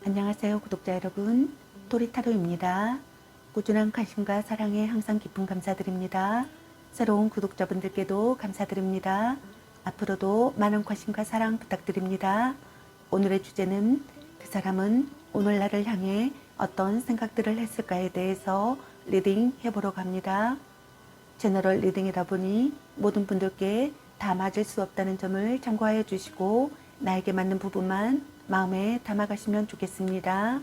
안녕하세요 구독자 여러분, 토리타로입니다. 꾸준한 관심과 사랑에 항상 깊은 감사드립니다. 새로운 구독자분들께도 감사드립니다. 앞으로도 많은 관심과 사랑 부탁드립니다. 오늘의 주제는 그 사람은 오늘 나를 향해 어떤 생각들을 했을까에 대해서 리딩 해보러 갑니다. 제너럴 리딩이다 보니 모든 분들께 다 맞을 수 없다는 점을 참고하여 주시고 나에게 맞는 부분만 마음에 담아가시면 좋겠습니다.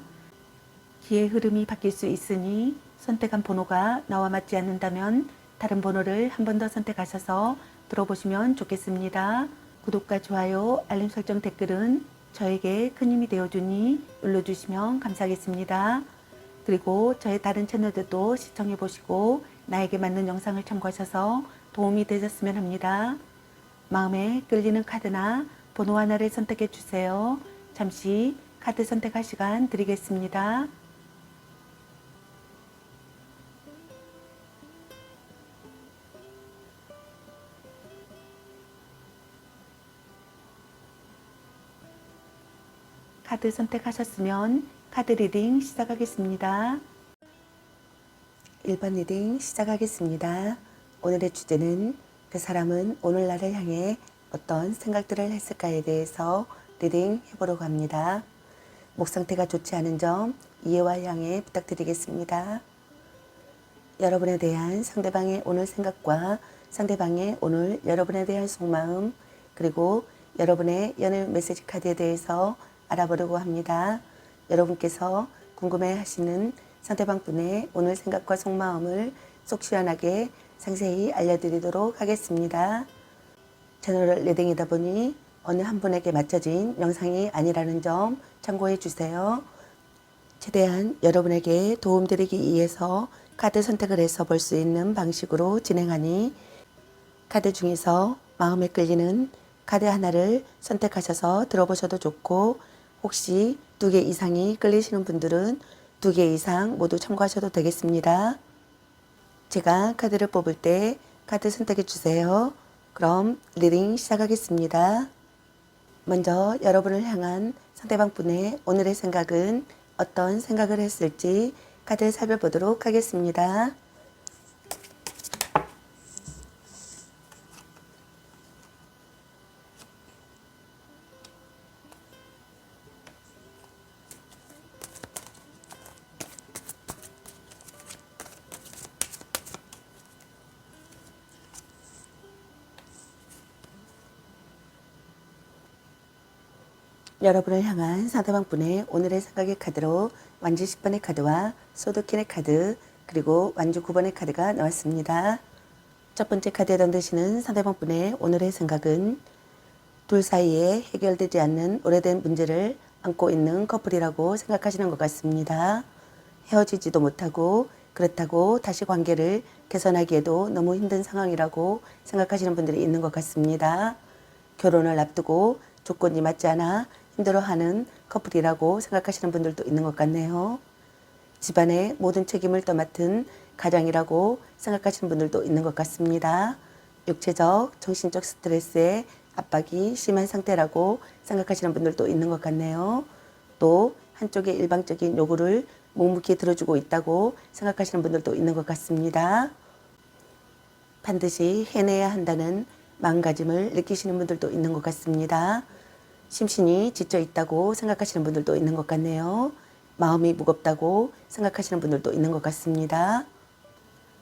기의 흐름이 바뀔 수 있으니 선택한 번호가 나와 맞지 않는다면 다른 번호를 한 번 더 선택하셔서 들어보시면 좋겠습니다. 구독과 좋아요, 알림 설정, 댓글은 저에게 큰 힘이 되어주니 눌러주시면 감사하겠습니다. 그리고 저의 다른 채널들도 시청해보시고 나에게 맞는 영상을 참고하셔서 도움이 되셨으면 합니다. 마음에 끌리는 카드나 번호 하나를 선택해 주세요. 잠시 카드 선택할 시간 드리겠습니다. 카드 선택하셨으면 카드 리딩 시작하겠습니다. 1번 리딩 시작하겠습니다. 오늘의 주제는 그 사람은 오늘 나를 향해 어떤 생각들을 했을까에 대해서 리딩 해보려고 합니다. 목 상태가 좋지 않은 점 이해와 양해 부탁드리겠습니다. 여러분에 대한 상대방의 오늘 생각과 상대방의 오늘 여러분에 대한 속마음, 그리고 여러분의 연애 메시지 카드에 대해서 알아보려고 합니다. 여러분께서 궁금해 하시는 상대방 분의 오늘 생각과 속마음을 속 시원하게 상세히 알려드리도록 하겠습니다. 채널 리딩이다 보니 어느 한 분에게 맞춰진 영상이 아니라는 점 참고해 주세요. 최대한 여러분에게 도움드리기 위해서 카드 선택을 해서 볼 수 있는 방식으로 진행하니 카드 중에서 마음에 끌리는 카드 하나를 선택하셔서 들어보셔도 좋고, 혹시 2개 이상이 끌리시는 분들은 2개 이상 모두 참고하셔도 되겠습니다. 제가 카드를 뽑을 때 카드 선택해 주세요. 그럼 리딩 시작하겠습니다. 먼저 여러분을 향한 상대방 분의 오늘의 생각은 어떤 생각을 했을지 카드 살펴보도록 하겠습니다. 여러분을 향한 상대방 분의 오늘의 생각의 카드로 완주 10번의 카드와 소드킨의 카드, 그리고 완주 9번의 카드가 나왔습니다. 첫 번째 카드에 해당되시는 상대방 분의 오늘의 생각은 둘 사이에 해결되지 않는 오래된 문제를 안고 있는 커플이라고 생각하시는 것 같습니다. 헤어지지도 못하고 그렇다고 다시 관계를 개선하기에도 너무 힘든 상황이라고 생각하시는 분들이 있는 것 같습니다. 결혼을 앞두고 조건이 맞지 않아 힘들어하는 커플이라고 생각하시는 분들도 있는 것 같네요. 집안의 모든 책임을 떠맡은 가장이라고 생각하시는 분들도 있는 것 같습니다. 육체적, 정신적 스트레스에 압박이 심한 상태라고 생각하시는 분들도 있는 것 같네요. 또 한쪽의 일방적인 요구를 묵묵히 들어주고 있다고 생각하시는 분들도 있는 것 같습니다. 반드시 해내야 한다는 마음가짐을 느끼시는 분들도 있는 것 같습니다. 심신이 지쳐 있다고 생각하시는 분들도 있는 것 같네요. 마음이 무겁다고 생각하시는 분들도 있는 것 같습니다.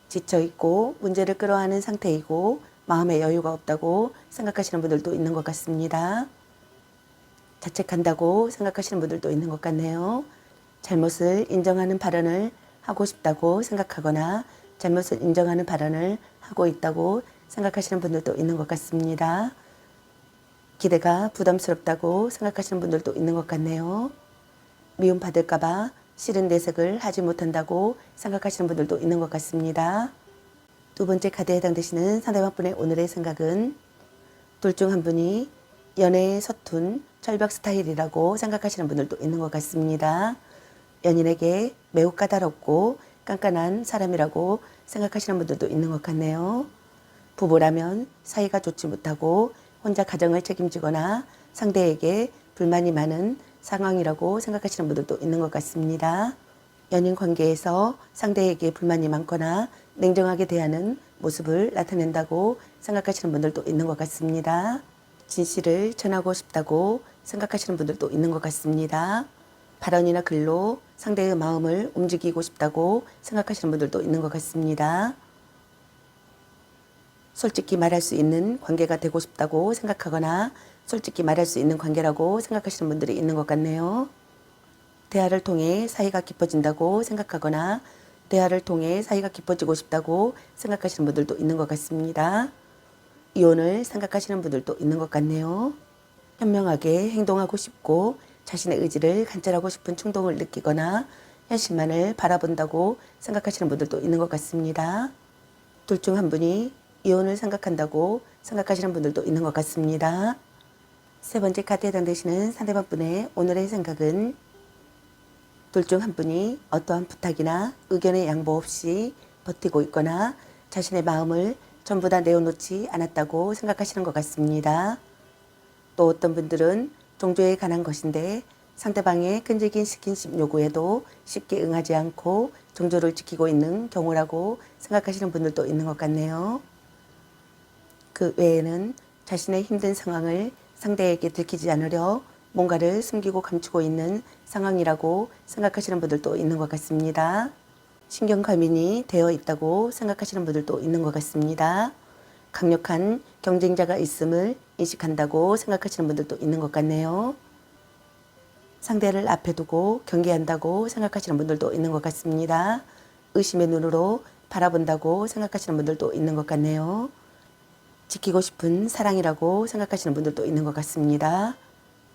지쳐 있고 문제를 끌어안은 상태이고 마음에 여유가 없다고 생각하시는 분들도 있는 것 같습니다. 자책한다고 생각하시는 분들도 있는 것 같네요. 잘못을 인정하는 발언을 하고 싶다고 생각하거나 잘못을 인정하는 발언을 하고 있다고 생각하시는 분들도 있는 것 같습니다. 기대가 부담스럽다고 생각하시는 분들도 있는 것 같네요. 미움받을까봐 싫은 내색을 하지 못한다고 생각하시는 분들도 있는 것 같습니다. 두 번째 카드에 해당되시는 상대방분의 오늘의 생각은 둘 중 한 분이 연애에 서툰 철벽 스타일이라고 생각하시는 분들도 있는 것 같습니다. 연인에게 매우 까다롭고 깐깐한 사람이라고 생각하시는 분들도 있는 것 같네요. 부부라면 사이가 좋지 못하고 혼자 가정을 책임지거나 상대에게 불만이 많은 상황이라고 생각하시는 분들도 있는 것 같습니다. 연인 관계에서 상대에게 불만이 많거나 냉정하게 대하는 모습을 나타낸다고 생각하시는 분들도 있는 것 같습니다. 진실을 전하고 싶다고 생각하시는 분들도 있는 것 같습니다. 발언이나 글로 상대의 마음을 움직이고 싶다고 생각하시는 분들도 있는 것 같습니다. 솔직히 말할 수 있는 관계가 되고 싶다고 생각하거나 솔직히 말할 수 있는 관계라고 생각하시는 분들이 있는 것 같네요. 대화를 통해 사이가 깊어진다고 생각하거나 대화를 통해 사이가 깊어지고 싶다고 생각하시는 분들도 있는 것 같습니다. 이혼을 생각하시는 분들도 있는 것 같네요. 현명하게 행동하고 싶고 자신의 의지를 관철하고 싶은 충동을 느끼거나 현실만을 바라본다고 생각하시는 분들도 있는 것 같습니다. 둘 중 한 분이 이혼을 생각한다고 생각하시는 분들도 있는 것 같습니다. 세 번째 카드에 해당되시는 상대방 분의 오늘의 생각은 둘 중 한 분이 어떠한 부탁이나 의견의 양보 없이 버티고 있거나 자신의 마음을 전부 다 내어놓지 않았다고 생각하시는 것 같습니다. 또 어떤 분들은 종교에 관한 것인데 상대방의 끈질긴 스킨십 요구에도 쉽게 응하지 않고 종교를 지키고 있는 경우라고 생각하시는 분들도 있는 것 같네요. 그 외에는 자신의 힘든 상황을 상대에게 들키지 않으려 뭔가를 숨기고 감추고 있는 상황이라고 생각하시는 분들도 있는 것 같습니다. 신경 과민이 되어 있다고 생각하시는 분들도 있는 것 같습니다. 강력한 경쟁자가 있음을 인식한다고 생각하시는 분들도 있는 것 같네요. 상대를 앞에 두고 경계한다고 생각하시는 분들도 있는 것 같습니다. 의심의 눈으로 바라본다고 생각하시는 분들도 있는 것 같네요. 지키고 싶은 사랑이라고 생각하시는 분들도 있는 것 같습니다.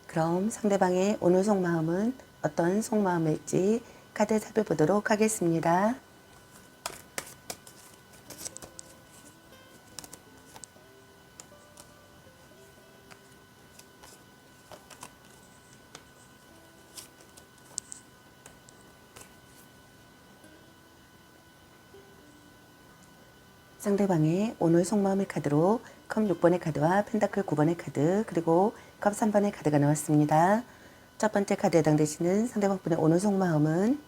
그럼 상대방의 오늘 속마음은 어떤 속마음일지 카드 살펴보도록 하겠습니다. 상대방의 오늘 속마음의 카드로 컵 6번의 카드와 펜타클 9번의 카드 그리고 컵 3번의 카드가 나왔습니다. 첫 번째 카드에 해당되시는 상대방분의 오늘 속마음은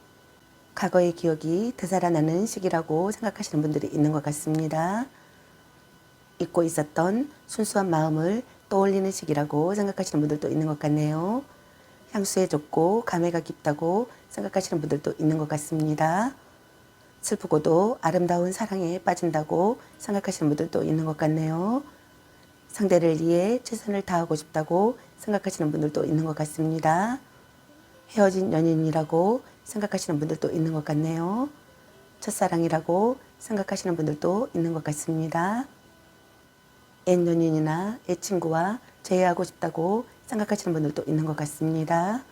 과거의 기억이 되살아나는 시기라고 생각하시는 분들이 있는 것 같습니다. 잊고 있었던 순수한 마음을 떠올리는 시기라고 생각하시는 분들도 있는 것 같네요. 향수에 젖고 감회가 깊다고 생각하시는 분들도 있는 것 같습니다. 슬프고도 아름다운 사랑에 빠진다고 생각하시는 분들도 있는 것 같네요. 상대를 위해 최선을 다하고 싶다고 생각하시는 분들도 있는 것 같습니다. 헤어진 연인이라고 생각하시는 분들도 있는 것 같네요. 첫사랑이라고 생각하시는 분들도 있는 것 같습니다. 옛 연인이나 옛 친구와 재회하고 싶다고 생각하시는 분들도 있는 것 같습니다.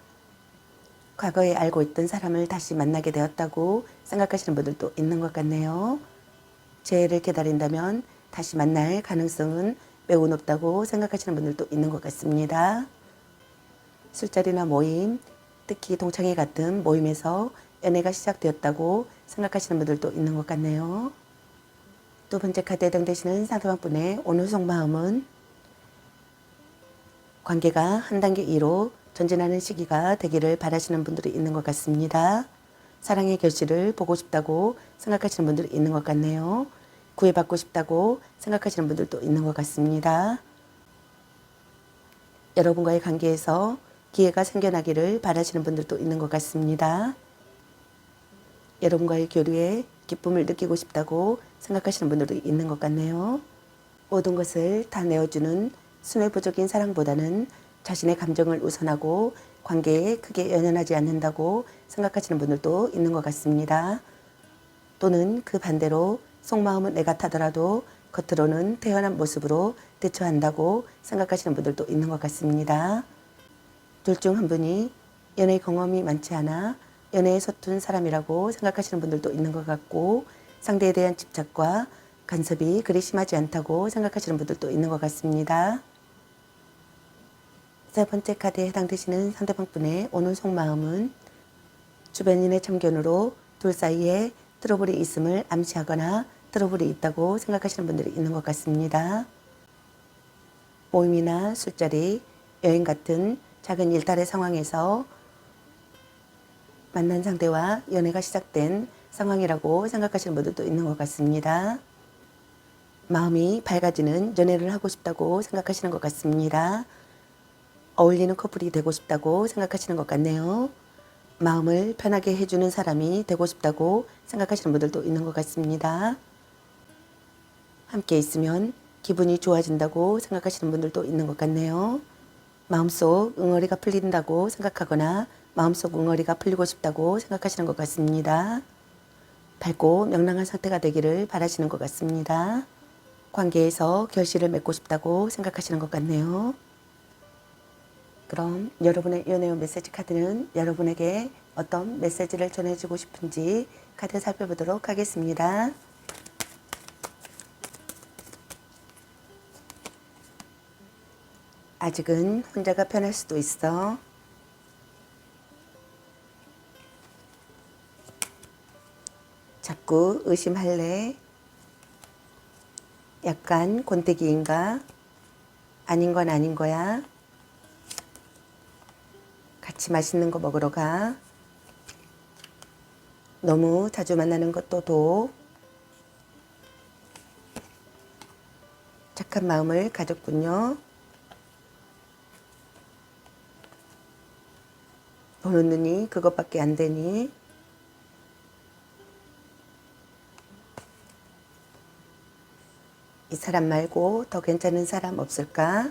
과거에 알고 있던 사람을 다시 만나게 되었다고 생각하시는 분들도 있는 것 같네요. 재회를 기다린다면 다시 만날 가능성은 매우 높다고 생각하시는 분들도 있는 것 같습니다. 술자리나 모임, 특히 동창회 같은 모임에서 연애가 시작되었다고 생각하시는 분들도 있는 것 같네요. 두 번째 카드에 해당되시는 상대방분의 오늘 속마음은 관계가 한 단계 위로 전진하는 시기가 되기를 바라시는 분들이 있는 것 같습니다. 사랑의 결실을 보고 싶다고 생각하시는 분들이 있는 것 같네요. 구애받고 싶다고 생각하시는 분들도 있는 것 같습니다. 여러분과의 관계에서 기회가 생겨나기를 바라시는 분들도 있는 것 같습니다. 여러분과의 교류에 기쁨을 느끼고 싶다고 생각하시는 분들도 있는 것 같네요. 모든 것을 다 내어주는 순애보적인 사랑보다는 자신의 감정을 우선하고 관계에 크게 연연하지 않는다고 생각하시는 분들도 있는 것 같습니다. 또는 그 반대로 속마음은 내 같아더라도 겉으로는 태연한 모습으로 대처한다고 생각하시는 분들도 있는 것 같습니다. 둘 중 한 분이 연애 경험이 많지 않아 연애에 서툰 사람이라고 생각하시는 분들도 있는 것 같고 상대에 대한 집착과 간섭이 그리 심하지 않다고 생각하시는 분들도 있는 것 같습니다. 세 번째 카드에 해당되시는 상대방분의 오늘 속마음은 주변인의 참견으로 둘 사이에 트러블이 있음을 암시하거나 트러블이 있다고 생각하시는 분들이 있는 것 같습니다. 모임이나 술자리, 여행 같은 작은 일탈의 상황에서 만난 상대와 연애가 시작된 상황이라고 생각하시는 분들도 있는 것 같습니다. 마음이 밝아지는 연애를 하고 싶다고 생각하시는 것 같습니다. 어울리는 커플이 되고 싶다고 생각하시는 것 같네요. 마음을 편하게 해주는 사람이 되고 싶다고 생각하시는 분들도 있는 것 같습니다. 함께 있으면 기분이 좋아진다고 생각하시는 분들도 있는 것 같네요. 마음속 응어리가 풀린다고 생각하거나 마음속 응어리가 풀리고 싶다고 생각하시는 것 같습니다. 밝고 명랑한 상태가 되기를 바라시는 것 같습니다. 관계에서 결실을 맺고 싶다고 생각하시는 것 같네요. 그럼 여러분의 연애운 메시지 카드는 여러분에게 어떤 메시지를 전해주고 싶은지 카드 살펴보도록 하겠습니다. 아직은 혼자가 편할 수도 있어. 자꾸 의심할래? 약간 권태기인가? 아닌 건 아닌 거야? 같이 맛있는 거 먹으러 가? 너무 자주 만나는 것도 독? 착한 마음을 가졌군요. 보는 눈이 그것밖에 안 되니? 이 사람 말고 더 괜찮은 사람 없을까?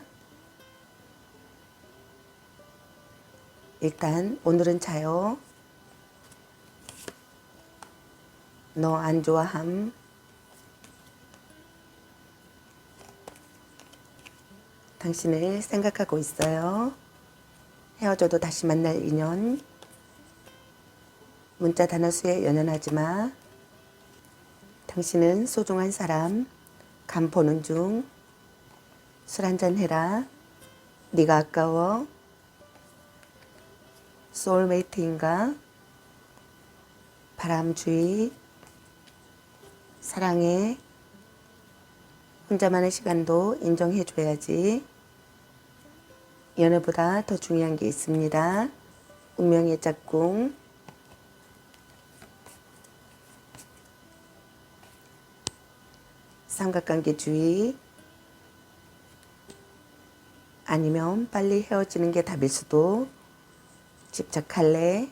일단 오늘은 자요. 너 안 좋아함. 당신을 생각하고 있어요. 헤어져도 다시 만날 인연. 문자 단어수에 연연하지 마. 당신은 소중한 사람. 간 보는 중. 술 한잔 해라. 네가 아까워. 소울메이트인가? 바람주의. 사랑해. 혼자만의 시간도 인정해줘야지. 연애보다 더 중요한 게 있습니다. 운명의 짝꿍. 삼각관계주의. 아니면 빨리 헤어지는 게 답일 수도. 집착할래?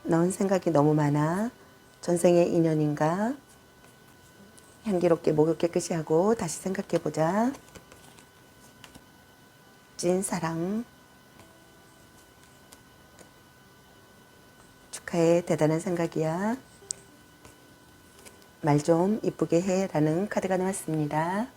넌 생각이 너무 많아. 전생의 인연인가? 향기롭게 목욕 깨끗이 하고 다시 생각해보자. 찐사랑. 축하해. 대단한 생각이야. 말 좀 이쁘게 해 라는 카드가 나왔습니다.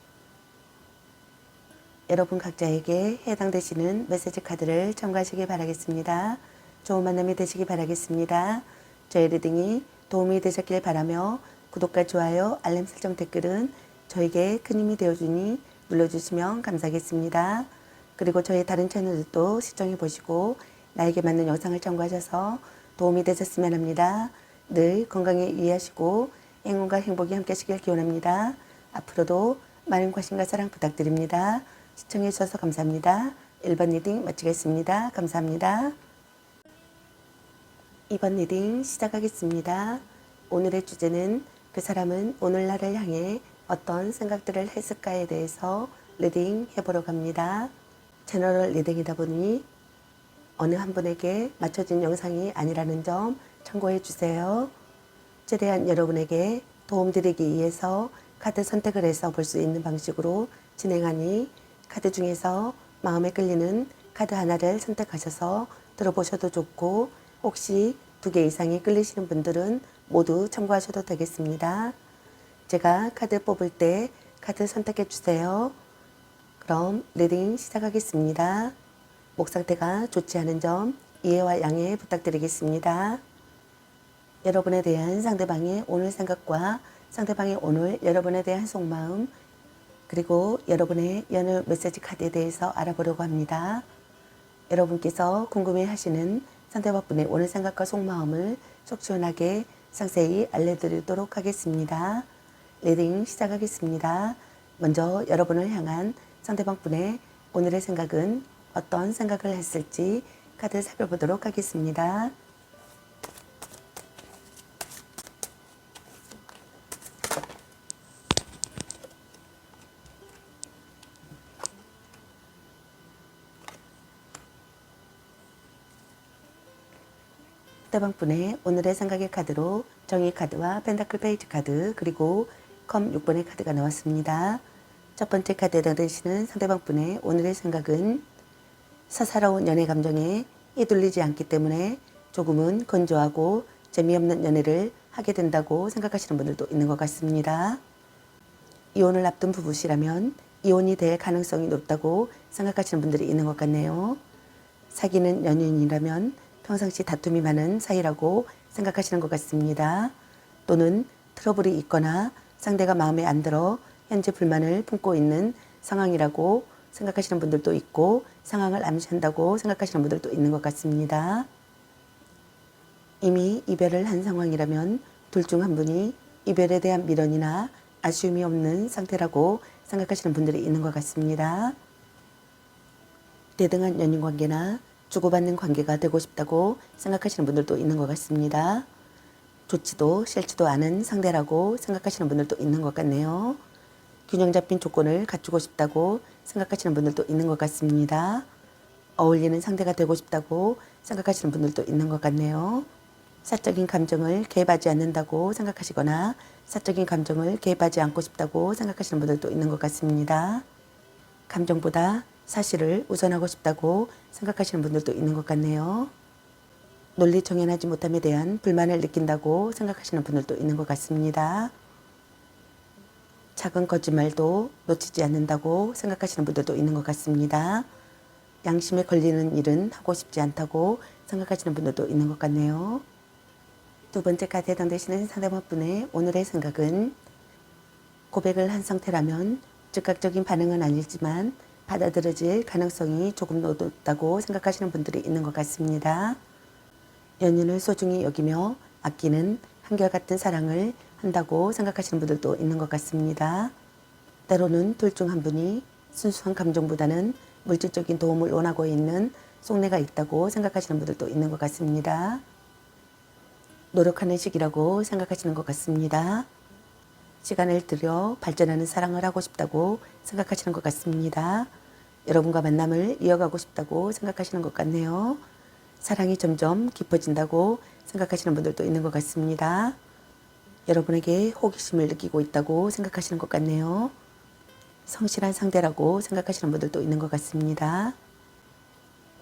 여러분 각자에게 해당되시는 메시지 카드를 참고하시기 바라겠습니다. 좋은 만남이 되시기 바라겠습니다. 저희 리딩이 도움이 되셨길 바라며 구독과 좋아요, 알림 설정 댓글은 저에게 큰 힘이 되어주니 눌러주시면 감사하겠습니다. 그리고 저희 다른 채널들도 시청해 보시고 나에게 맞는 영상을 참고하셔서 도움이 되셨으면 합니다. 늘 건강에 유의하시고 행운과 행복이 함께 하시길 기원합니다. 앞으로도 많은 관심과 사랑 부탁드립니다. 시청해 주셔서 감사합니다. 1번 리딩 마치겠습니다. 감사합니다. 2번 리딩 시작하겠습니다. 오늘의 주제는 그 사람은 오늘날을 향해 어떤 생각들을 했을까에 대해서 리딩 해보러 갑니다. 제너럴 리딩이다 보니 어느 한 분에게 맞춰진 영상이 아니라는 점 참고해 주세요. 최대한 여러분에게 도움드리기 위해서 카드 선택을 해서 볼 수 있는 방식으로 진행하니 카드 중에서 마음에 끌리는 카드 하나를 선택하셔서 들어보셔도 좋고 혹시 2개 이상이 끌리시는 분들은 모두 참고하셔도 되겠습니다. 제가 카드 뽑을 때 카드 선택해 주세요. 그럼 리딩 시작하겠습니다. 목 상태가 좋지 않은 점 이해와 양해 부탁드리겠습니다. 여러분에 대한 상대방의 오늘 생각과 상대방의 오늘 여러분에 대한 속마음 그리고 여러분의 연애 메시지 카드에 대해서 알아보려고 합니다. 여러분께서 궁금해하시는 상대방분의 오늘 생각과 속마음을 속 시원하게 상세히 알려드리도록 하겠습니다. 리딩 시작하겠습니다. 먼저 여러분을 향한 상대방 분의 오늘의 생각은 어떤 생각을 했을지 카드 살펴보도록 하겠습니다. 상대방 분의 오늘의 생각의 카드로 정의 카드와 펜타클 페이지 카드 그리고 컴 6번의 카드가 나왔습니다. 첫 번째 카드에 해당되시는 상대방 분의 오늘의 생각은 사사로운 연애 감정에 휘둘리지 않기 때문에 조금은 건조하고 재미없는 연애를 하게 된다고 생각하시는 분들도 있는 것 같습니다. 이혼을 앞둔 부부시라면 이혼이 될 가능성이 높다고 생각하시는 분들이 있는 것 같네요. 사귀는 연인이라면 평상시 다툼이 많은 사이라고 생각하시는 것 같습니다. 또는 트러블이 있거나 상대가 마음에 안 들어 현재 불만을 품고 있는 상황이라고 생각하시는 분들도 있고 상황을 암시한다고 생각하시는 분들도 있는 것 같습니다. 이미 이별을 한 상황이라면 둘 중 한 분이 이별에 대한 미련이나 아쉬움이 없는 상태라고 생각하시는 분들이 있는 것 같습니다. 대등한 연인관계나 주고받는 관계가 되고 싶다고 생각하시는 분들도 있는 것 같습니다. 좋지도 싫지도 않은 상대라고 생각하시는 분들도 있는 것 같네요. 균형 잡힌 조건을 갖추고 싶다고 생각하시는 분들도 있는 것 같습니다. 어울리는 상대가 되고 싶다고 생각하시는 분들도 있는 것 같네요. 사적인 감정을 개입하지 않는다고 생각하시거나 사적인 감정을 개입하지 않고 싶다고 생각하시는 분들도 있는 것 같습니다. 감정보다 사실을 우선하고 싶다고 생각하시는 분들도 있는 것 같네요. 논리 정연하지 못함에 대한 불만을 느낀다고 생각하시는 분들도 있는 것 같습니다. 작은 거짓말도 놓치지 않는다고 생각하시는 분들도 있는 것 같습니다. 양심에 걸리는 일은 하고 싶지 않다고 생각하시는 분들도 있는 것 같네요. 두 번째 카드에 해당되시는 상대방 분의 오늘의 생각은 고백을 한 상태라면 즉각적인 반응은 아니지만 받아들여질 가능성이 조금 높다고 생각하시는 분들이 있는 것 같습니다. 연인을 소중히 여기며 아끼는 한결같은 사랑을 한다고 생각하시는 분들도 있는 것 같습니다. 때로는 둘 중 한 분이 순수한 감정보다는 물질적인 도움을 원하고 있는 속내가 있다고 생각하시는 분들도 있는 것 같습니다. 노력하는 시기라고 생각하시는 것 같습니다. 시간을 들여 발전하는 사랑을 하고 싶다고 생각하시는 것 같습니다. 여러분과 만남을 이어가고 싶다고 생각하시는 것 같네요. 사랑이 점점 깊어진다고 생각하시는 분들도 있는 것 같습니다. 여러분에게 호기심을 느끼고 있다고 생각하시는 것 같네요. 성실한 상대라고 생각하시는 분들도 있는 것 같습니다.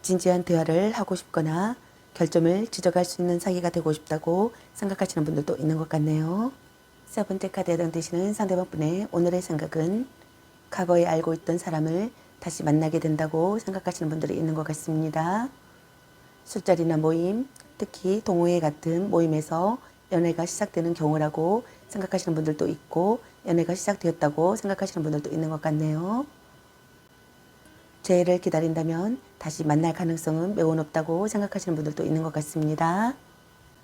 진지한 대화를 하고 싶거나 결점을 지적할 수 있는 사이가 되고 싶다고 생각하시는 분들도 있는 것 같네요. 세 번째 카드에 해당되시는 상대방 분의 오늘의 생각은 과거에 알고 있던 사람을 다시 만나게 된다고 생각하시는 분들이 있는 것 같습니다. 술자리나 모임, 특히 동호회 같은 모임에서 연애가 시작되는 경우라고 생각하시는 분들도 있고 연애가 시작되었다고 생각하시는 분들도 있는 것 같네요. 재회를 기다린다면 다시 만날 가능성은 매우 높다고 생각하시는 분들도 있는 것 같습니다.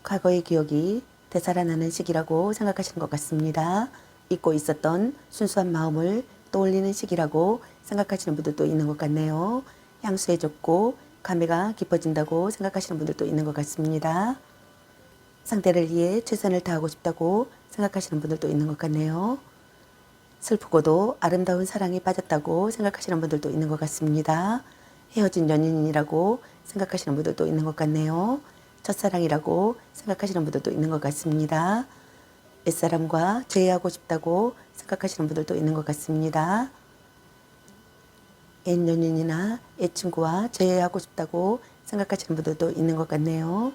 과거의 기억이 되살아나는 시기라고 생각하시는 것 같습니다. 잊고 있었던 순수한 마음을 떠올리는 시기라고 생각하시는 분들도 있는 것 같네요. 향수해졌고 감회가 깊어진다고 생각하시는 분들도 있는 것 같습니다. 상대를 위해 최선을 다하고 싶다고 생각하시는 분들도 있는 것 같네요. 슬프고도 아름다운 사랑에 빠졌다고 생각하시는 분들도 있는 것 같습니다. 헤어진 연인이라고 생각하시는 분들도 있는 것 같네요. 첫사랑이라고 생각하시는 분들도 있는 것 같습니다. 옛사람과 재회하고 싶다고 생각하시는 분들도 있는 것 같습니다. 옛 연인이나 옛 친구와 재회하고 싶다고 생각하시는 분들도 있는 것 같네요.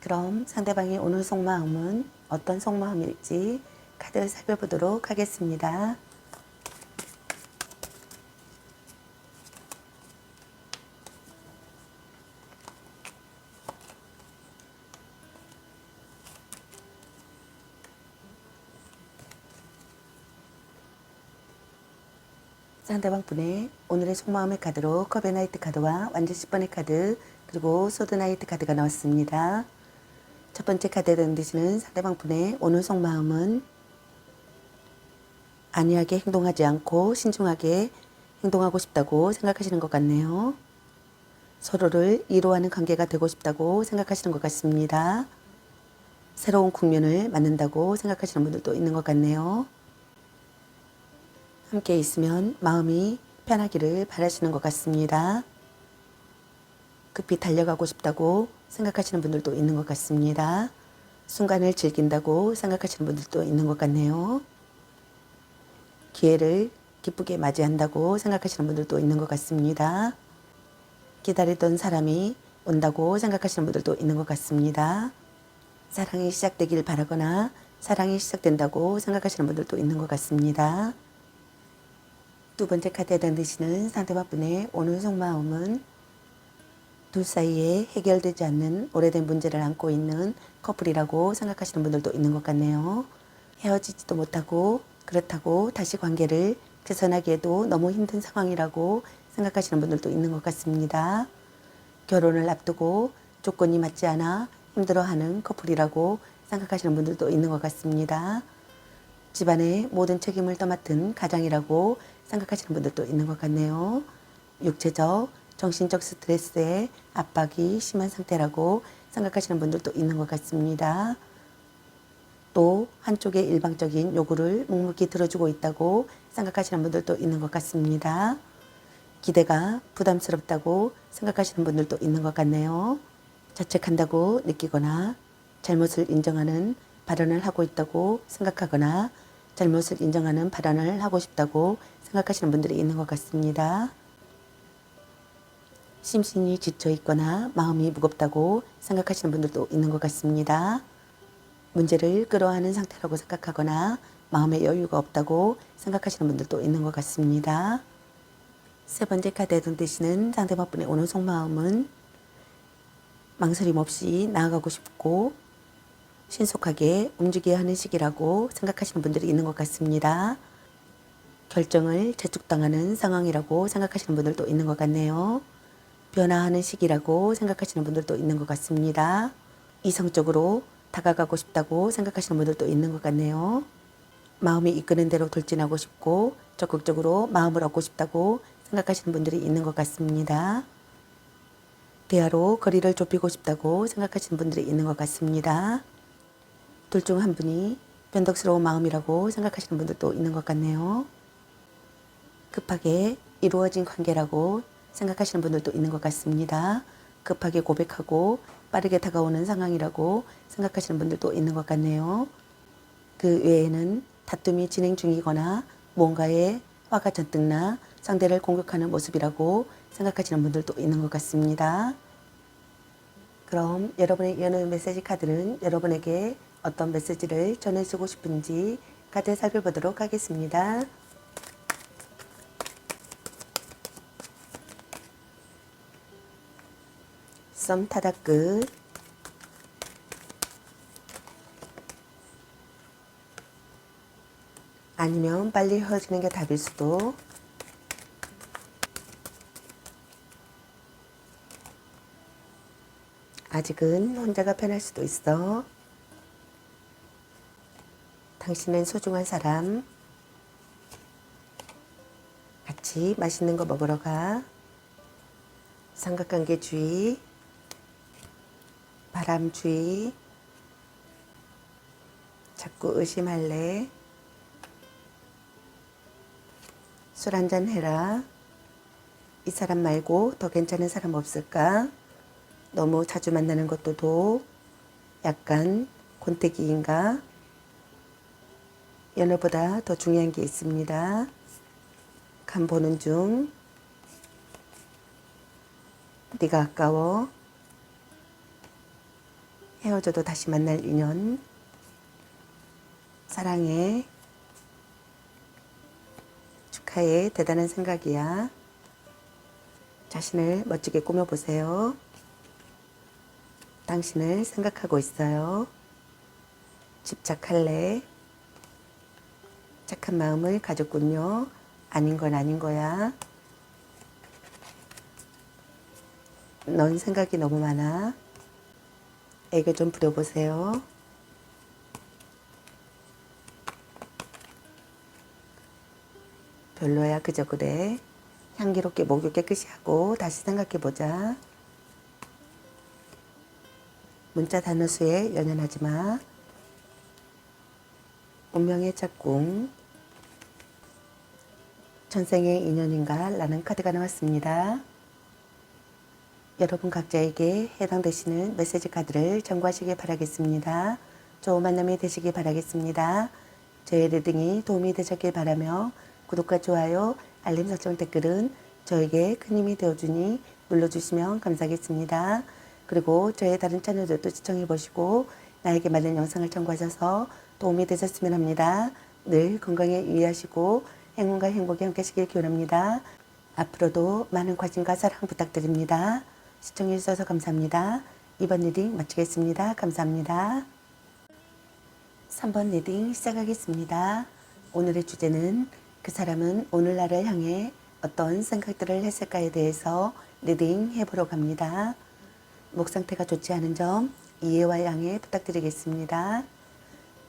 그럼 상대방의 오늘 속마음은 어떤 속마음일지 카드 살펴보도록 하겠습니다. 상대방 분의 오늘의 속마음의 카드로 컵의 나이트 카드와 완전 10번의 카드 그리고 소드 나이트 카드가 나왔습니다. 첫 번째 카드에 해당되시는 상대방 분의 오늘 속마음은 안이하게 행동하지 않고 신중하게 행동하고 싶다고 생각하시는 것 같네요. 서로를 이로하는 관계가 되고 싶다고 생각하시는 것 같습니다. 새로운 국면을 맞는다고 생각하시는 분들도 있는 것 같네요. 함께 있으면 마음이 편하기를 바라시는 것 같습니다. 급히 달려가고 싶다고 생각하시는 분들도 있는 것 같습니다. 순간을 즐긴다고 생각하시는 분들도 있는 것 같네요. 기회를 기쁘게 맞이한다고 생각하시는 분들도 있는 것 같습니다. 기다리던 사람이 온다고 생각하시는 분들도 있는 것 같습니다. 사랑이 시작되길 바라거나 사랑이 시작된다고 생각하시는 분들도 있는 것 같습니다. 두 번째 카드에 해당되시는 상대방 분의 오늘 속마음은 둘 사이에 해결되지 않는 오래된 문제를 안고 있는 커플이라고 생각하시는 분들도 있는 것 같네요. 헤어지지도 못하고 그렇다고 다시 관계를 개선하기에도 너무 힘든 상황이라고 생각하시는 분들도 있는 것 같습니다. 결혼을 앞두고 조건이 맞지 않아 힘들어하는 커플이라고 생각하시는 분들도 있는 것 같습니다. 집안의 모든 책임을 떠맡은 가장이라고 생각하시는 분들도 있는 것 같네요. 육체적, 정신적 스트레스에 압박이 심한 상태라고 생각하시는 분들도 있는 것 같습니다. 또 한쪽의 일방적인 요구를 묵묵히 들어주고 있다고 생각하시는 분들도 있는 것 같습니다. 기대가 부담스럽다고 생각하시는 분들도 있는 것 같네요. 자책한다고 느끼거나 잘못을 인정하는 발언을 하고 있다고 생각하거나 잘못을 인정하는 발언을 하고 싶다고 생각하시는 분들이 있는 것 같습니다. 심신이 지쳐 있거나 마음이 무겁다고 생각하시는 분들도 있는 것 같습니다. 문제를 끌어안는 상태라고 생각하거나 마음의 여유가 없다고 생각하시는 분들도 있는 것 같습니다. 세 번째 카드에 해당되시는 상대방분의 오늘 속마음은 망설임 없이 나아가고 싶고 신속하게 움직여야 하는 시기라고 생각하시는 분들이 있는 것 같습니다. 결정을 재촉당하는 상황이라고 생각하시는 분들도 있는 것 같네요. 변화하는 시기라고 생각하시는 분들도 있는 것 같습니다. 이성적으로 다가가고 싶다고 생각하시는 분들도 있는 것 같네요. 마음이 이끄는 대로 돌진하고 싶고 적극적으로 마음을 얻고 싶다고 생각하시는 분들이 있는 것 같습니다. 대화로 거리를 좁히고 싶다고 생각하시는 분들이 있는 것 같습니다. 둘 중 한 분이 변덕스러운 마음이라고 생각하시는 분들도 있는 것 같네요. 급하게 이루어진 관계라고 생각하시는 분들도 있는 것 같습니다. 급하게 고백하고 빠르게 다가오는 상황이라고 생각하시는 분들도 있는 것 같네요. 그 외에는 다툼이 진행 중이거나 뭔가에 화가 잔뜩 나 상대를 공격하는 모습이라고 생각하시는 분들도 있는 것 같습니다. 그럼 여러분의 연애 메시지 카드는 여러분에게 어떤 메시지를 전해주고 싶은지 카드 살펴보도록 하겠습니다. 썸 타다 끝, 아니면 빨리 헤어지는 게 답일 수도, 아직은 혼자가 편할 수도 있어, 당신은 소중한 사람, 같이 맛있는 거 먹으러 가, 삼각관계 주의, 바람 주의, 자꾸 의심할래, 술 한잔 해라, 이 사람 말고 더 괜찮은 사람 없을까, 너무 자주 만나는 것도 도, 약간 곤태기인가, 연애보다 더 중요한 게 있습니다. 간 보는 중, 네가 아까워, 헤어져도 다시 만날 인연, 사랑해, 축하해, 대단한 생각이야. 자신을 멋지게 꾸며보세요. 당신을 생각하고 있어요. 집착할래? 착한 마음을 가졌군요. 아닌 건 아닌 거야. 넌 생각이 너무 많아. 애교 좀 부려보세요. 별로야 그저 그래. 향기롭게 목욕 깨끗이 하고 다시 생각해보자. 문자 단어 수에 연연하지 마. 운명의 짝꿍. 전생의 인연인가? 라는 카드가 나왔습니다. 여러분 각자에게 해당되시는 메시지 카드를 참고하시길 바라겠습니다. 좋은 만남이 되시길 바라겠습니다. 저의 리딩이 도움이 되셨길 바라며 구독과 좋아요, 알림 설정 댓글은 저에게 큰 힘이 되어주니 눌러주시면 감사하겠습니다. 그리고 저의 다른 채널들도 시청해보시고 나에게 맞는 영상을 참고하셔서 도움이 되셨으면 합니다. 늘 건강에 유의하시고 행운과 행복이 함께 하시길 기원합니다. 앞으로도 많은 관심과 사랑 부탁드립니다. 시청해주셔서 감사합니다. 이번 리딩 마치겠습니다. 감사합니다. 3번 리딩 시작하겠습니다. 오늘의 주제는 그 사람은 오늘 나를 향해 어떤 생각들을 했을까에 대해서 리딩 해보러 갑니다. 목 상태가 좋지 않은 점 이해와 양해 부탁드리겠습니다.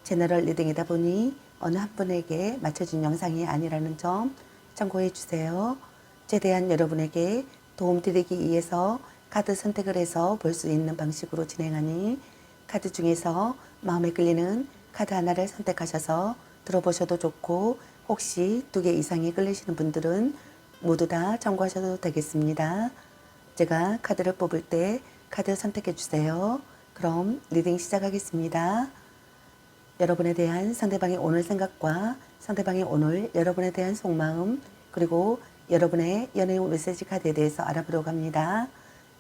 제너럴 리딩이다 보니 어느 한 분에게 맞춰준 영상이 아니라는 점 참고해 주세요. 최대한 여러분에게 도움드리기 위해서 카드 선택을 해서 볼 수 있는 방식으로 진행하니 카드 중에서 마음에 끌리는 카드 하나를 선택하셔서 들어보셔도 좋고 혹시 2개 이상이 끌리시는 분들은 모두 다 참고하셔도 되겠습니다. 제가 카드를 뽑을 때 카드 선택해 주세요. 그럼 리딩 시작하겠습니다. 여러분에 대한 상대방의 오늘 생각과 상대방의 오늘 여러분에 대한 속마음 그리고 여러분의 연애운 메시지 카드에 대해서 알아보려고 합니다.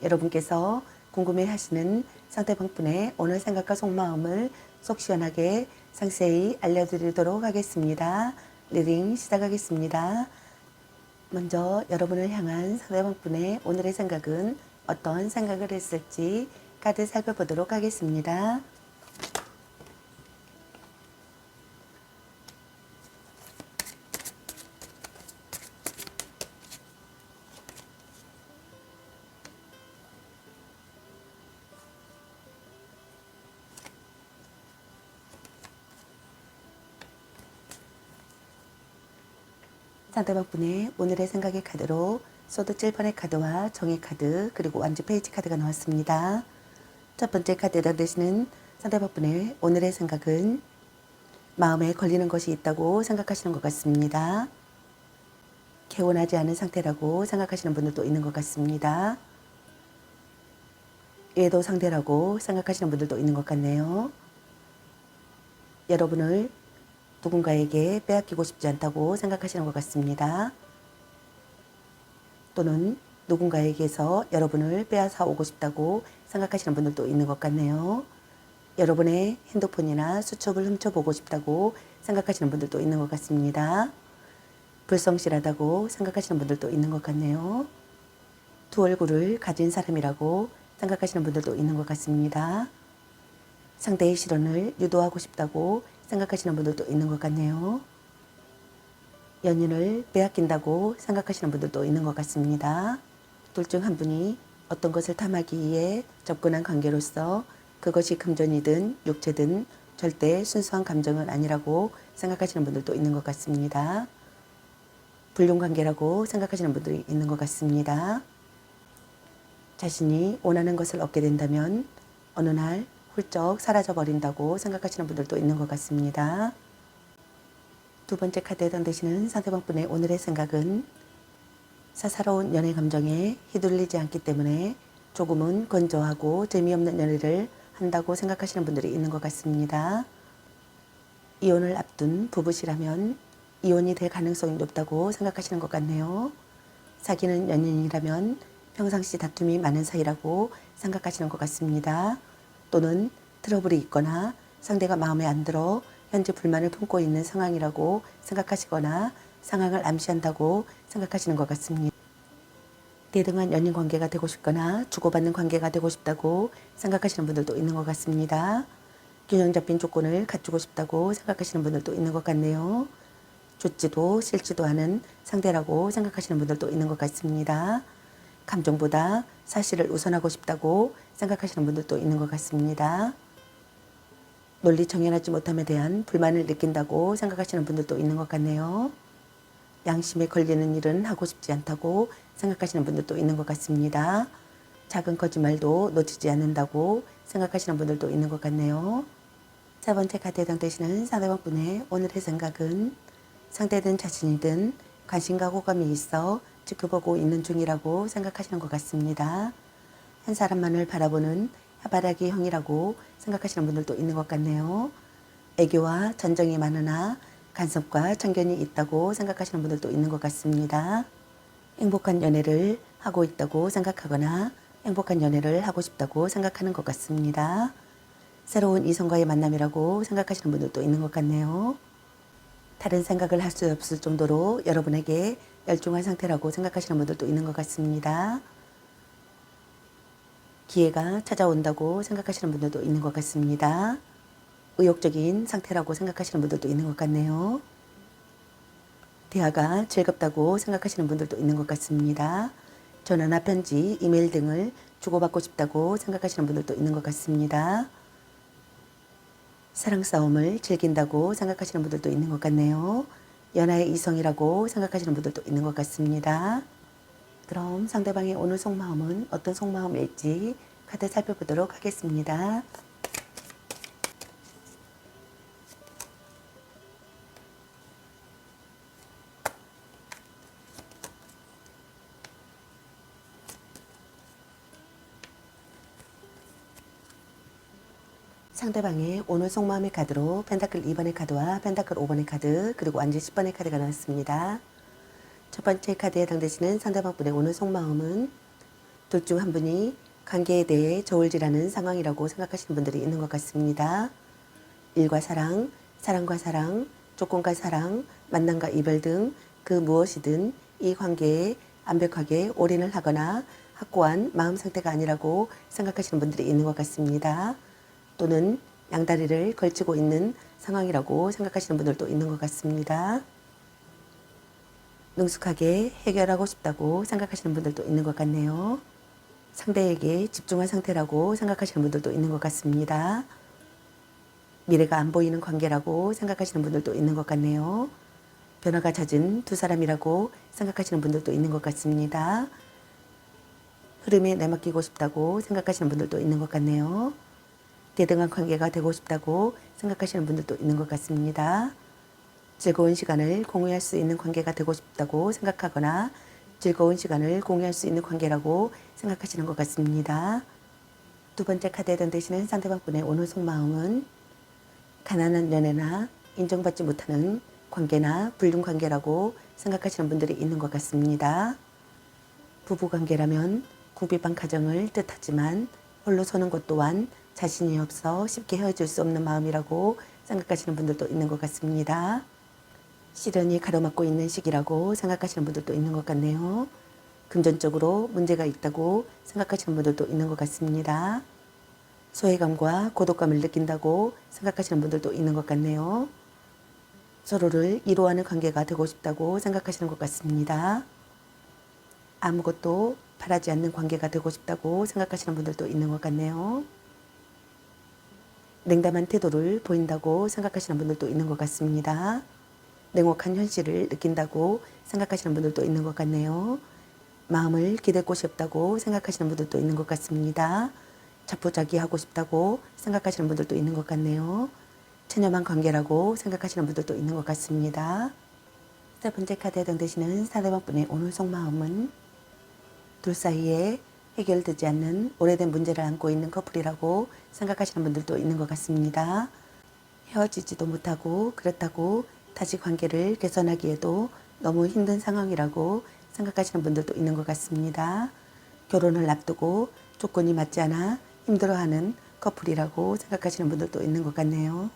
여러분께서 궁금해하시는 상대방분의 오늘 생각과 속마음을 속 시원하게 상세히 알려드리도록 하겠습니다. 리딩 시작하겠습니다. 먼저 여러분을 향한 상대방분의 오늘의 생각은 어떤 생각을 했을지 카드 살펴보도록 하겠습니다. 상대방분의 오늘의 생각의 카드로 소드 7번의 카드와 정의 카드 그리고 완주 페이지 카드가 나왔습니다. 첫 번째 카드에 해당되시는 상대방분의 오늘의 생각은 마음에 걸리는 것이 있다고 생각하시는 것 같습니다. 개운하지 않은 상태라고 생각하시는 분들도 있는 것 같습니다. 얘도 상대라고 생각하시는 분들도 있는 것 같네요. 여러분을 누군가에게 빼앗기고 싶지 않다고 생각하시는 것 같습니다. 또는 누군가에게서 여러분을 빼앗아 오고 싶다고 생각하시는 분들도 있는 것 같네요. 여러분의 핸드폰이나 수첩을 훔쳐보고 싶다고 생각하시는 분들도 있는 것 같습니다. 불성실하다고 생각하시는 분들도 있는 것 같네요. 두 얼굴을 가진 사람이라고 생각하시는 분들도 있는 것 같습니다. 상대의 실언을 유도하고 싶다고 생각하시는 분들도 있는 것 같네요. 연인을 빼앗긴다고 생각하시는 분들도 있는 것 같습니다. 둘 중 한 분이 어떤 것을 탐하기 위해 접근한 관계로서 그것이 금전이든 육체든 절대 순수한 감정은 아니라고 생각하시는 분들도 있는 것 같습니다. 불륜관계라고 생각하시는 분들이 있는 것 같습니다. 자신이 원하는 것을 얻게 된다면 어느 날 훌쩍 사라져버린다고 생각하시는 분들도 있는 것 같습니다. 두 번째 카드에 해당되시는 상대방분의 오늘의 생각은 사사로운 연애 감정에 휘둘리지 않기 때문에 조금은 건조하고 재미없는 연애를 한다고 생각하시는 분들이 있는 것 같습니다. 이혼을 앞둔 부부시라면 이혼이 될 가능성이 높다고 생각하시는 것 같네요. 사귀는 연인이라면 평상시 다툼이 많은 사이라고 생각하시는 것 같습니다. 또는 트러블이 있거나 상대가 마음에 안 들어 현재 불만을 품고 있는 상황이라고 생각하시거나 상황을 암시한다고 생각하시는 것 같습니다. 대등한 연인 관계가 되고 싶거나 주고받는 관계가 되고 싶다고 생각하시는 분들도 있는 것 같습니다. 균형 잡힌 조건을 갖추고 싶다고 생각하시는 분들도 있는 것 같네요. 좋지도 싫지도 않은 상대라고 생각하시는 분들도 있는 것 같습니다. 감정보다 사실을 우선하고 싶다고 생각하시는 분들도 있는 것 같습니다. 논리 정연하지 못함에 대한 불만을 느낀다고 생각하시는 분들도 있는 것 같네요. 양심에 걸리는 일은 하고 싶지 않다고 생각하시는 분들도 있는 것 같습니다. 작은 거짓말도 놓치지 않는다고 생각하시는 분들도 있는 것 같네요. 세 번째 카드에 해당되시는 상대방 분의 오늘의 생각은 상대든 자신이든 관심과 호감이 있어 지켜보고 있는 중이라고 생각하시는 것 같습니다. 한 사람만을 바라보는 해바라기 형이라고 생각하시는 분들도 있는 것 같네요. 애교와 전정이 많으나 간섭과 편견이 있다고 생각하시는 분들도 있는 것 같습니다. 행복한 연애를 하고 있다고 생각하거나 행복한 연애를 하고 싶다고 생각하는 것 같습니다. 새로운 이성과의 만남이라고 생각하시는 분들도 있는 것 같네요. 다른 생각을 할 수 없을 정도로 여러분에게 열중한 상태라고 생각하시는 분들도 있는 것 같습니다. 기회가 찾아온다고 생각하시는 분들도 있는 것 같습니다. 의욕적인 상태라고 생각하시는 분들도 있는 것 같네요. 대화가 즐겁다고 생각하시는 분들도 있는 것 같습니다. 전화나 편지, 이메일 등을 주고받고 싶다고 생각하시는 분들도 있는 것 같습니다. 사랑 싸움을 즐긴다고 생각하시는 분들도 있는 것 같네요. 연하의 이성이라고 생각하시는 분들도 있는 것 같습니다. 그럼 상대방의 오늘 속마음은 어떤 속마음일지 카드 살펴보도록 하겠습니다. 상대방의 오늘 속마음의 카드로 펜타클 2번의 카드와 펜타클 5번의 카드 그리고 완전 10번의 카드가 나왔습니다. 첫 번째 카드에 해당되시는 상대방 분의 오늘 속마음은 둘 중 한 분이 관계에 대해 저울질하는 상황이라고 생각하시는 분들이 있는 것 같습니다. 일과 사랑, 사랑과 사랑, 조건과 사랑, 만남과 이별 등 그 무엇이든 이 관계에 완벽하게 올인을 하거나 확고한 마음 상태가 아니라고 생각하시는 분들이 있는 것 같습니다. 또는 양다리를 걸치고 있는 상황이라고 생각하시는 분들도 있는 것 같습니다. 능숙하게 해결하고 싶다고 생각하시는 분들도 있는 것 같네요. 상대에게 집중한 상태라고 생각하시는 분들도 있는 것 같습니다. 미래가 안 보이는 관계라고 생각하시는 분들도 있는 것 같네요. 변화가 잦은 두 사람이라고 생각하시는 분들도 있는 것 같습니다. 흐름에 내맡기고 싶다고 생각하시는 분들도 있는 것 같네요. 대등한 관계가 되고 싶다고 생각하시는 분들도 있는 것 같습니다. 즐거운 시간을 공유할 수 있는 관계가 되고 싶다고 생각하거나 즐거운 시간을 공유할 수 있는 관계라고 생각하시는 것 같습니다. 두 번째 카드에 해당되시는 상대방 분의 오늘 속마음은 가난한 연애나 인정받지 못하는 관계나 불륜관계라고 생각하시는 분들이 있는 것 같습니다. 부부관계라면 궁핍한 가정을 뜻하지만 홀로 서는 것 또한 자신이 없어 쉽게 헤어질 수 없는 마음이라고 생각하시는 분들도 있는 것 같습니다. 시련이 가로막고 있는 시기라고 생각하시는 분들도 있는 것 같네요. 금전적으로 문제가 있다고 생각하시는 분들도 있는 것 같습니다. 소외감과 고독감을 느낀다고 생각하시는 분들도 있는 것 같네요. 서로를 이로하는 관계가 되고 싶다고 생각하시는 것 같습니다. 아무것도 바라지 않는 관계가 되고 싶다고 생각하시는 분들도 있는 것 같네요. 냉담한 태도를 보인다고 생각하시는 분들도 있는 것 같습니다. 냉혹한 현실을 느낀다고 생각하시는 분들도 있는 것 같네요. 마음을 기댈 곳이 없다고 생각하시는 분들도 있는 것 같습니다. 자포자기하고 싶다고 생각하시는 분들도 있는 것 같네요. 체념한 관계라고 생각하시는 분들도 있는 것 같습니다. 세 번째 카드에 해당되시는 상대방 분의 오늘 속마음은 둘 사이에 해결되지 않는 오래된 문제를 안고 있는 커플이라고 생각하시는 분들도 있는 것 같습니다. 헤어지지도 못하고 그렇다고 다시 관계를 개선하기에도 너무 힘든 상황이라고 생각하시는 분들도 있는 것 같습니다. 결혼을 앞두고 조건이 맞지 않아 힘들어하는 커플이라고 생각하시는 분들도 있는 것 같네요.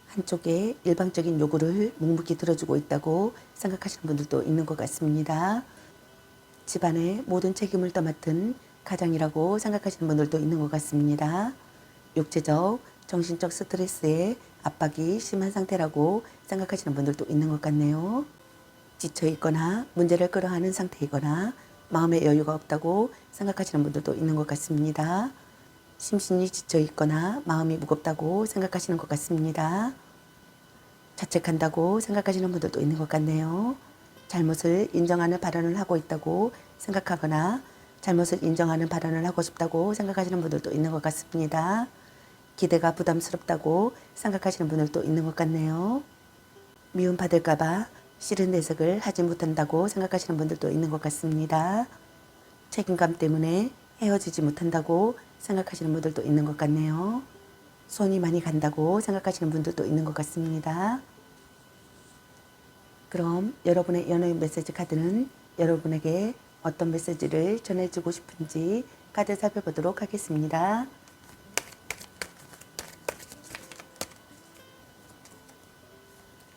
한쪽에 일방적인 요구를 묵묵히 들어주고 있다고 생각하시는 분들도 있는 것 같습니다. 집안의 모든 책임을 떠맡은 가장이라고 생각하시는 분들도 있는 것 같습니다. 육체적, 정신적 스트레스에 압박이 심한 상태라고 생각하시는 분들도 있는 것 같네요. 지쳐 있거나 문제를 끌어하는 상태이거나 마음의 여유가 없다고 생각하시는 분들도 있는 것 같습니다. 심신이 지쳐 있거나 마음이 무겁다고 생각하시는 것 같습니다. 자책한다고 생각하시는 분들도 있는 것 같네요. 잘못을 인정하는 발언을 하고 있다고 생각하거나 잘못을 인정하는 발언을 하고 싶다고 생각하시는 분들도 있는 것 같습니다. 기대가 부담스럽다고 생각하시는 분들도 있는 것 같네요. 미움받을까봐 싫은 내색을 하지 못한다고 생각하시는 분들도 있는 것 같습니다. 책임감 때문에 헤어지지 못한다고 생각하시는 분들도 있는 것 같네요. 손이 많이 간다고 생각하시는 분들도 있는 것 같습니다. 그럼 여러분의 연애 메시지 카드는 여러분에게 어떤 메시지를 전해주고 싶은지 카드 살펴보도록 하겠습니다.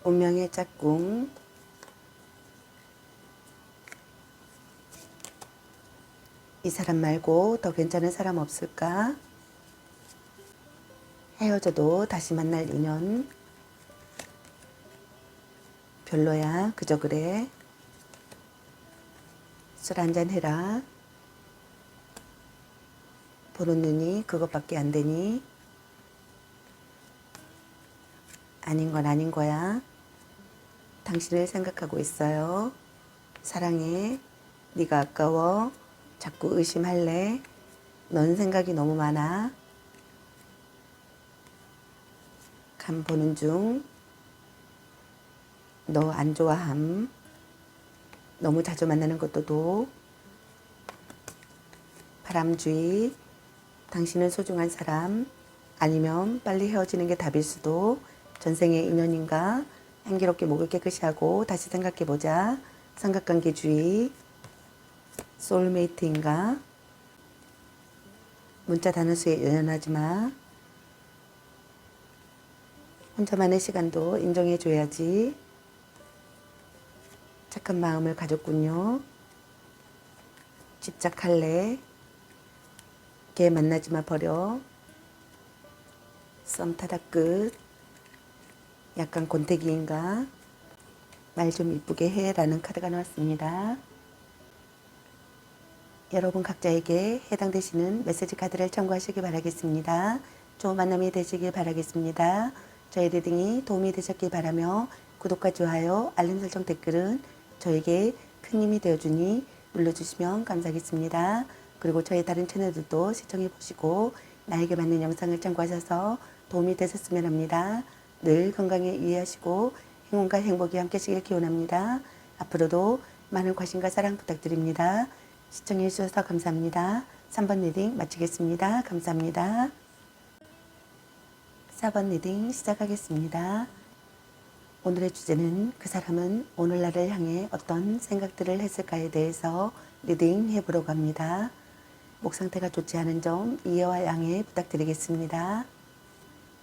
운명의 짝꿍, 이 사람 말고 더 괜찮은 사람 없을까? 헤어져도 다시 만날 인연, 별로야 그저 그래, 술 한잔 해라, 보는 눈이 그것밖에 안 되니, 아닌 건 아닌 거야, 당신을 생각하고 있어요, 사랑해, 네가 아까워, 자꾸 의심할래, 넌 생각이 너무 많아, 간 보는 중, 너 안 좋아함, 너무 자주 만나는 것도 도, 바람주의, 당신은 소중한 사람, 아니면 빨리 헤어지는 게 답일 수도, 전생의 인연인가, 향기롭게 목을 깨끗이 하고 다시 생각해보자, 삼각관계주의, 소울메이트인가, 문자 단어수에 연연하지 마, 혼자만의 시간도 인정해줘야지, 착한 마음을 가졌군요, 집착할래, 걔 만나지 마 버려, 썸 타다 끝, 약간 권태기인가, 말 좀 이쁘게 해 라는 카드가 나왔습니다. 여러분 각자에게 해당되시는 메시지 카드를 참고하시기 바라겠습니다. 좋은 만남이 되시길 바라겠습니다. 저희 리딩이 도움이 되셨길 바라며 구독과 좋아요, 알림 설정 댓글은 저에게 큰 힘이 되어주니 눌러주시면 감사하겠습니다. 그리고 저희 다른 채널들도 시청해 보시고 나에게 맞는 영상을 참고하셔서 도움이 되셨으면 합니다. 늘 건강에 유의하시고 행운과 행복이 함께 하시길 기원합니다. 앞으로도 많은 관심과 사랑 부탁드립니다. 시청해 주셔서 감사합니다. 3번 리딩 마치겠습니다. 감사합니다. 4번 리딩 시작하겠습니다. 오늘의 주제는 그 사람은 오늘날을 향해 어떤 생각들을 했을까에 대해서 리딩 해보려고 합니다. 목 상태가 좋지 않은 점 이해와 양해 부탁드리겠습니다.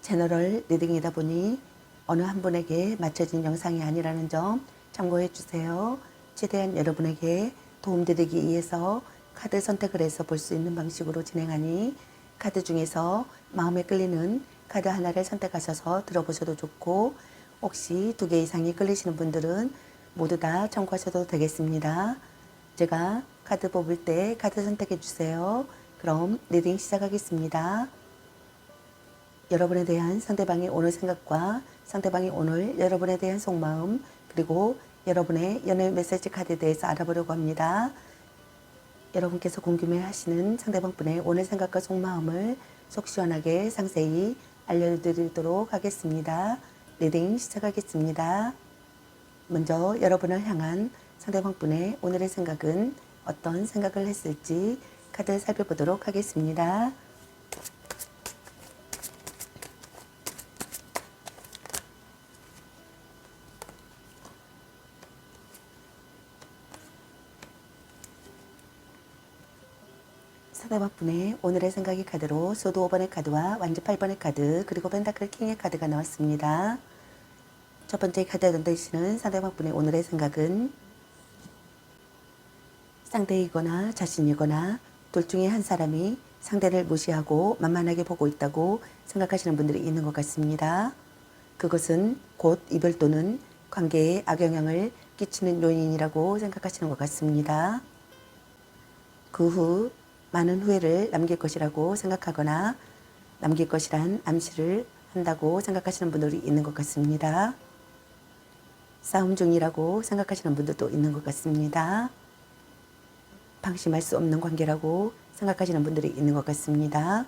채널을 리딩이다 보니 어느 한 분에게 맞춰진 영상이 아니라는 점 참고해 주세요. 최대한 여러분에게 도움드리기 위해서 카드 선택을 해서 볼 수 있는 방식으로 진행하니 카드 중에서 마음에 끌리는 카드 하나를 선택하셔서 들어보셔도 좋고 혹시 2개 이상이 끌리시는 분들은 모두 다 참고하셔도 되겠습니다. 제가 카드 뽑을 때 카드 선택해 주세요. 그럼 리딩 시작하겠습니다. 여러분에 대한 상대방의 오늘 생각과 상대방이 오늘 여러분에 대한 속마음 그리고 여러분의 연애 메시지 카드에 대해서 알아보려고 합니다. 여러분께서 궁금해 하시는 상대방분의 오늘 생각과 속마음을 속 시원하게 상세히 알려드리도록 하겠습니다. 리딩 시작하겠습니다. 먼저 여러분을 향한 상대방분의 오늘의 생각은 어떤 생각을 했을지 카드 살펴보도록 하겠습니다. 상대방분의 오늘의 생각의 카드로 소드 5번의 카드와 완주 8번의 카드 그리고 펜타클 킹의 카드가 나왔습니다. 첫 번째 카드에 던지시는 상대방분의 오늘의 생각은 상대이거나 자신이거나 둘 중에 한 사람이 상대를 무시하고 만만하게 보고 있다고 생각하시는 분들이 있는 것 같습니다. 그것은 곧 이별 또는 관계에 악영향을 끼치는 요인이라고 생각하시는 것 같습니다. 그 후 많은 후회를 남길 것이라고 생각하거나 남길 것이란 암시를 한다고 생각하시는 분들이 있는 것 같습니다. 싸움 중이라고 생각하시는 분들도 있는 것 같습니다. 방심할 수 없는 관계라고 생각하시는 분들이 있는 것 같습니다.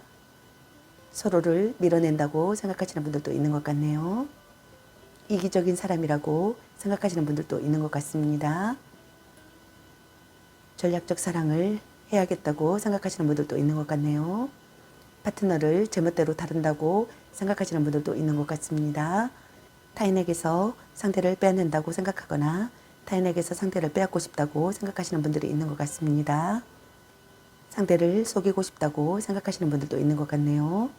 서로를 밀어낸다고 생각하시는 분들도 있는 것 같네요. 이기적인 사람이라고 생각하시는 분들도 있는 것 같습니다. 전략적 사랑을 해야겠다고 생각하시는 분들도 있는 것 같네요. 파트너를 제멋대로 다룬다고 생각하시는 분들도 있는 것 같습니다. 타인에게서 상대를 빼앗는다고 생각하거나 타인에게서 상대를 빼앗고 싶다고 생각하시는 분들이 있는 것 같습니다. 상대를 속이고 싶다고 생각하시는 분들도 있는 것 같네요.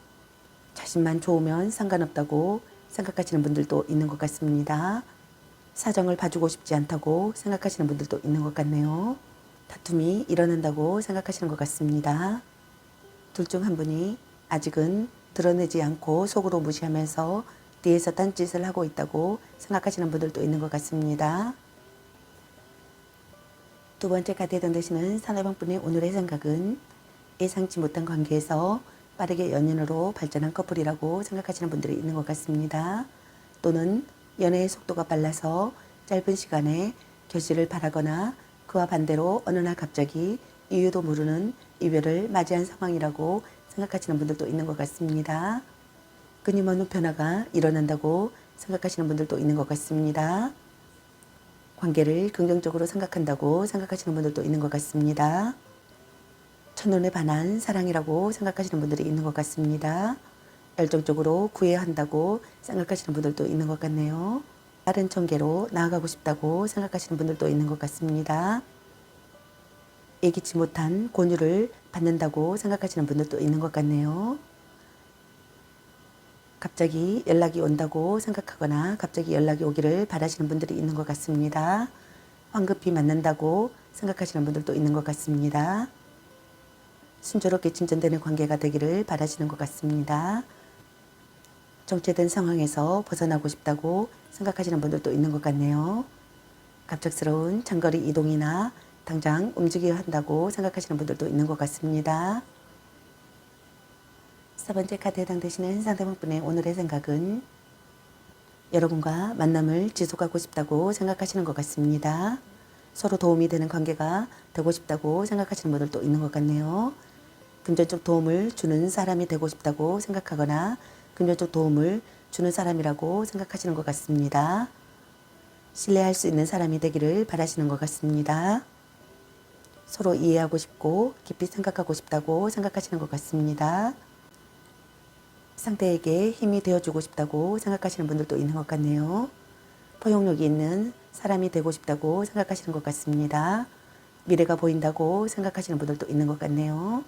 자신만 좋으면 상관없다고 생각하시는 분들도 있는 것 같습니다. 사정을 봐주고 싶지 않다고 생각하시는 분들도 있는 것 같네요. 다툼이 일어난다고 생각하시는 것 같습니다. 둘 중 한 분이 아직은 드러내지 않고 속으로 무시하면서 뒤에서 딴짓을 하고 있다고 생각하시는 분들도 있는 것 같습니다. 두 번째 카드에 해당되시는 상대방분의 오늘의 생각은 예상치 못한 관계에서 빠르게 연인으로 발전한 커플이라고 생각하시는 분들이 있는 것 같습니다. 또는 연애의 속도가 빨라서 짧은 시간에 결실을 바라거나 그와 반대로 어느 날 갑자기 이유도 모르는 이별을 맞이한 상황이라고 생각하시는 분들도 있는 것 같습니다. 끊임없는 변화가 일어난다고 생각하시는 분들도 있는 것 같습니다. 관계를 긍정적으로 생각한다고 생각하시는 분들도 있는 것 같습니다. 첫눈에 반한 사랑이라고 생각하시는 분들이 있는 것 같습니다. 열정적으로 구해야 한다고 생각하시는 분들도 있는 것 같네요. 다른 전개로 나아가고 싶다고 생각하시는 분들도 있는 것 같습니다. 예기치 못한 권유를 받는다고 생각하시는 분들도 있는 것 같네요. 갑자기 연락이 온다고 생각하거나 갑자기 연락이 오기를 바라시는 분들이 있는 것 같습니다. 황급히 만난다고 생각하시는 분들도 있는 것 같습니다. 순조롭게 진전되는 관계가 되기를 바라시는 것 같습니다. 정체된 상황에서 벗어나고 싶다고 생각하시는 분들도 있는 것 같네요. 갑작스러운 장거리 이동이나 당장 움직여야 한다고 생각하시는 분들도 있는 것 같습니다. 세 번째 카드에 해당되시는 상대방분의 오늘의 생각은 여러분과 만남을 지속하고 싶다고 생각하시는 것 같습니다. 서로 도움이 되는 관계가 되고 싶다고 생각하시는 분들도 있는 것 같네요. 금전적 도움을 주는 사람이 되고 싶다고 생각하거나 금전적 도움을 주는 사람이라고 생각하시는 것 같습니다. 신뢰할 수 있는 사람이 되기를 바라시는 것 같습니다. 서로 이해하고 싶고 깊이 생각하고 싶다고 생각하시는 것 같습니다. 상대에게 힘이 되어주고 싶다고 생각하시는 분들도 있는 것 같네요. 포용력이 있는 사람이 되고 싶다고 생각하시는 것 같습니다. 미래가 보인다고 생각하시는 분들도 있는 것 같네요.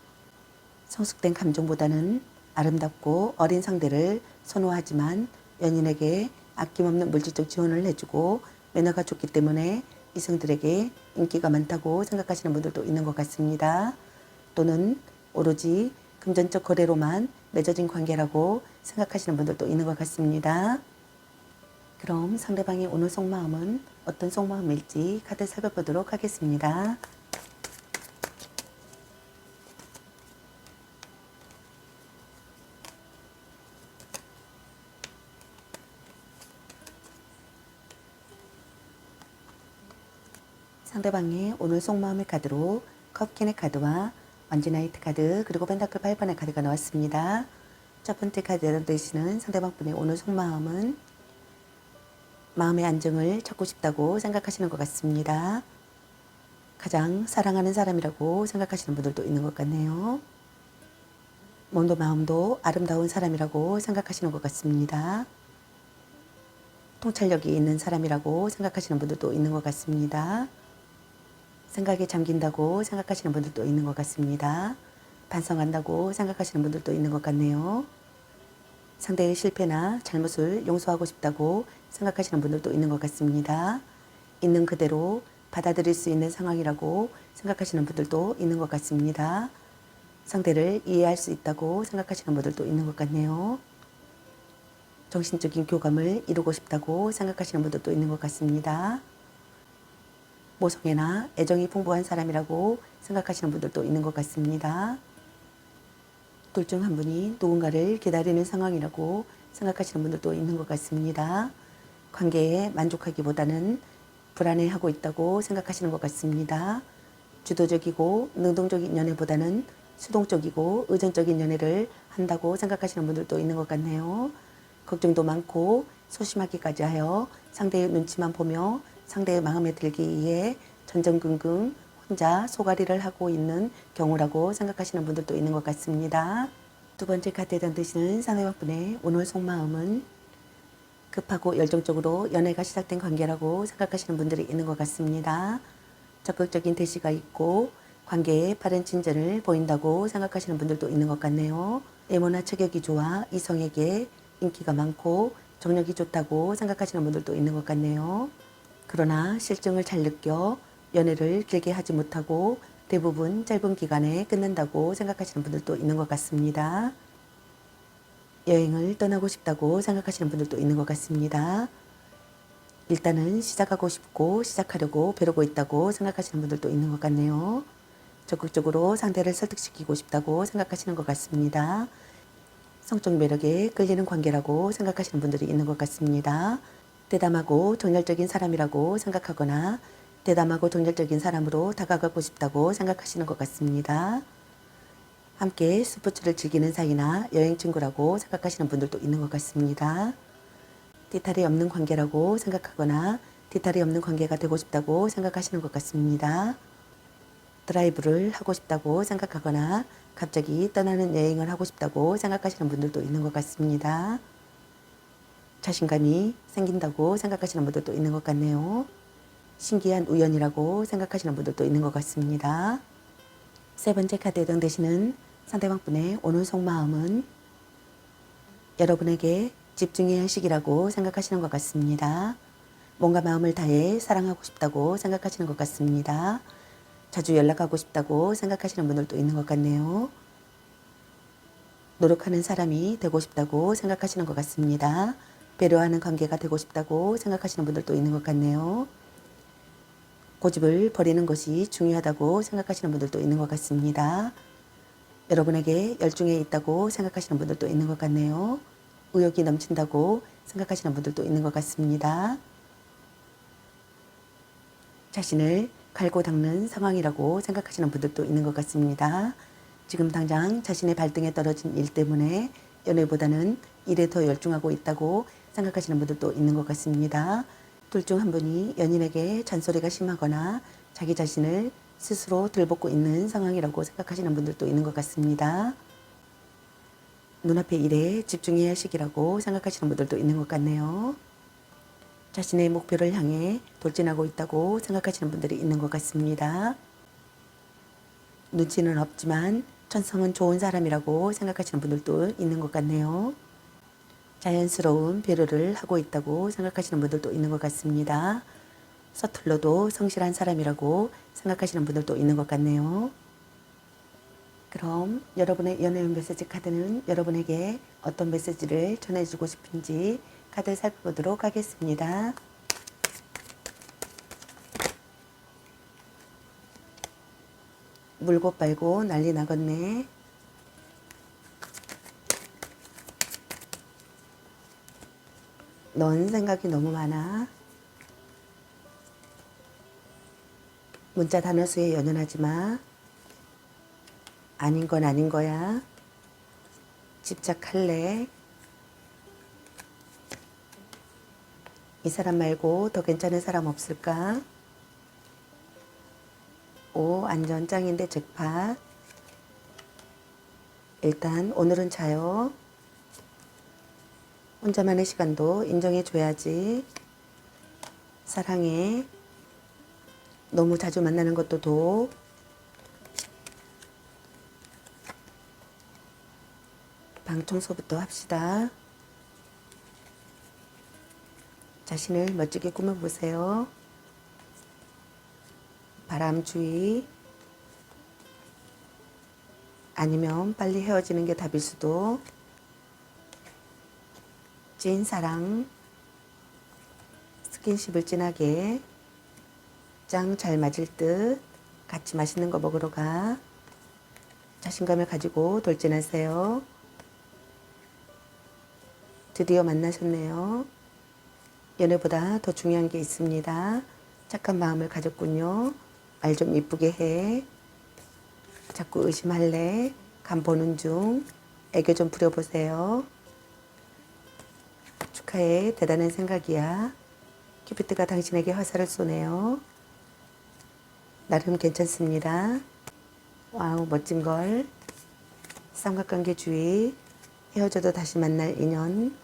성숙된 감정보다는 아름답고 어린 상대를 선호하지만 연인에게 아낌없는 물질적 지원을 해주고 매너가 좋기 때문에 이성들에게 인기가 많다고 생각하시는 분들도 있는 것 같습니다. 또는 오로지 금전적 거래로만 맺어진 관계라고 생각하시는 분들도 있는 것 같습니다. 그럼 상대방의 오늘 속마음은 어떤 속마음일지 카드 살펴보도록 하겠습니다. 상대방의 오늘 속마음의 카드로 컵킨의 카드와 완지나이트 카드 그리고 펜타클 8번의 카드가 나왔습니다. 첫 번째 카드에 되시는 상대방분의 오늘 속마음은 마음의 안정을 찾고 싶다고 생각하시는 것 같습니다. 가장 사랑하는 사람이라고 생각하시는 분들도 있는 것 같네요. 몸도 마음도 아름다운 사람이라고 생각하시는 것 같습니다. 통찰력이 있는 사람이라고 생각하시는 분들도 있는 것 같습니다. 생각에 잠긴다고 생각하시는 분들도 있는 것 같습니다. 반성한다고 생각하시는 분들도 있는 것 같네요. 상대의 실패나 잘못을 용서하고 싶다고 생각하시는 분들도 있는 것 같습니다. 있는 그대로 받아들일 수 있는 상황이라고 생각하시는 분들도 있는 것 같습니다. 상대를 이해할 수 있다고 생각하시는 분들도 있는 것 같네요. 정신적인 교감을 이루고 싶다고 생각하시는 분들도 있는 것 같습니다. 모성애나 애정이 풍부한 사람이라고 생각하시는 분들도 있는 것 같습니다. 둘 중 한 분이 누군가를 기다리는 상황이라고 생각하시는 분들도 있는 것 같습니다. 관계에 만족하기보다는 불안해하고 있다고 생각하시는 것 같습니다. 주도적이고 능동적인 연애보다는 수동적이고 의존적인 연애를 한다고 생각하시는 분들도 있는 것 같네요. 걱정도 많고 소심하기까지 하여 상대의 눈치만 보며 상대의 마음에 들기 위해 전전긍긍 혼자 소가리를 하고 있는 경우라고 생각하시는 분들도 있는 것 같습니다. 두 번째 카드에 던지시는 상대방분의 오늘 속마음은 급하고 열정적으로 연애가 시작된 관계라고 생각하시는 분들이 있는 것 같습니다. 적극적인 대시가 있고 관계에 빠른 진전을 보인다고 생각하시는 분들도 있는 것 같네요. 외모나 체격이 좋아 이성에게 인기가 많고 정력이 좋다고 생각하시는 분들도 있는 것 같네요. 그러나 실증을 잘 느껴 연애를 길게 하지 못하고 대부분 짧은 기간에 끝낸다고 생각하시는 분들도 있는 것 같습니다. 여행을 떠나고 싶다고 생각하시는 분들도 있는 것 같습니다. 일단은 시작하고 싶고 시작하려고 벼르고 있다고 생각하시는 분들도 있는 것 같네요. 적극적으로 상대를 설득시키고 싶다고 생각하시는 것 같습니다. 성적 매력에 끌리는 관계라고 생각하시는 분들이 있는 것 같습니다. 대담하고 정열적인 사람이라고 생각하거나 대담하고 정열적인 사람으로 다가가고 싶다고 생각하시는 것 같습니다. 함께 스포츠를 즐기는 사이나 여행 친구라고 생각하시는 분들도 있는 것 같습니다. 뒤탈이 없는 관계라고 생각하거나 뒤탈이 없는 관계가 되고 싶다고 생각하시는 것 같습니다. 드라이브를 하고 싶다고 생각하거나 갑자기 떠나는 여행을 하고 싶다고 생각하시는 분들도 있는 것 같습니다. 자신감이 생긴다고 생각하시는 분들도 있는 것 같네요. 신기한 우연이라고 생각하시는 분들도 있는 것 같습니다. 세 번째 카드에 해당되시는 상대방분의 오늘 속마음은 여러분에게 집중해야 할 시기라고 생각하시는 것 같습니다. 뭔가 마음을 다해 사랑하고 싶다고 생각하시는 것 같습니다. 자주 연락하고 싶다고 생각하시는 분들도 있는 것 같네요. 노력하는 사람이 되고 싶다고 생각하시는 것 같습니다. 배려하는 관계가 되고 싶다고 생각하시는 분들도 있는 것 같네요. 고집을 버리는 것이 중요하다고 생각하시는 분들도 있는 것 같습니다. 여러분에게 열중해 있다고 생각하시는 분들도 있는 것 같네요. 의욕이 넘친다고 생각하시는 분들도 있는 것 같습니다. 자신을 갈고 닦는 상황이라고 생각하시는 분들도 있는 것 같습니다. 지금 당장 자신의 발등에 떨어진 일 때문에 연애보다는 일에 더 열중하고 있다고 생각하시는 분들도 있는 것 같습니다. 둘 중 한 분이 연인에게 잔소리가 심하거나 자기 자신을 스스로 들볶고 있는 상황이라고 생각하시는 분들도 있는 것 같습니다. 눈앞의 일에 집중해야 할 시기라고 생각하시는 분들도 있는 것 같네요. 자신의 목표를 향해 돌진하고 있다고 생각하시는 분들이 있는 것 같습니다. 눈치는 없지만 천성은 좋은 사람이라고 생각하시는 분들도 있는 것 같네요. 자연스러운 배려를 하고 있다고 생각하시는 분들도 있는 것 같습니다. 서툴러도 성실한 사람이라고 생각하시는 분들도 있는 것 같네요. 그럼 여러분의 연애운 메시지 카드는 여러분에게 어떤 메시지를 전해주고 싶은지 카드 살펴보도록 하겠습니다. 물고 빨고 난리 나겠네. 넌 생각이 너무 많아. 문자 단어 수에 연연하지 마. 아닌 건 아닌 거야. 집착할래. 이 사람 말고 더 괜찮은 사람 없을까? 오, 안전 짱인데 잭팟. 일단 오늘은 자요. 혼자만의 시간도 인정해줘야지. 사랑해. 너무 자주 만나는 것도 도. 방 청소부터 합시다. 자신을 멋지게 꾸며보세요. 바람주의. 아니면 빨리 헤어지는 게 답일 수도. 찐사랑. 스킨십을 진하게. 짱 잘 맞을 듯. 같이 맛있는 거 먹으러 가. 자신감을 가지고 돌진하세요. 드디어 만나셨네요. 연애보다 더 중요한 게 있습니다. 착한 마음을 가졌군요. 말 좀 이쁘게 해. 자꾸 의심할래. 간 보는 중. 애교 좀 부려보세요. 축하해. 대단한 생각이야. 큐피트가 당신에게 화살을 쏘네요. 나름 괜찮습니다. 와우, 멋진걸. 삼각관계 주의. 헤어져도 다시 만날 인연.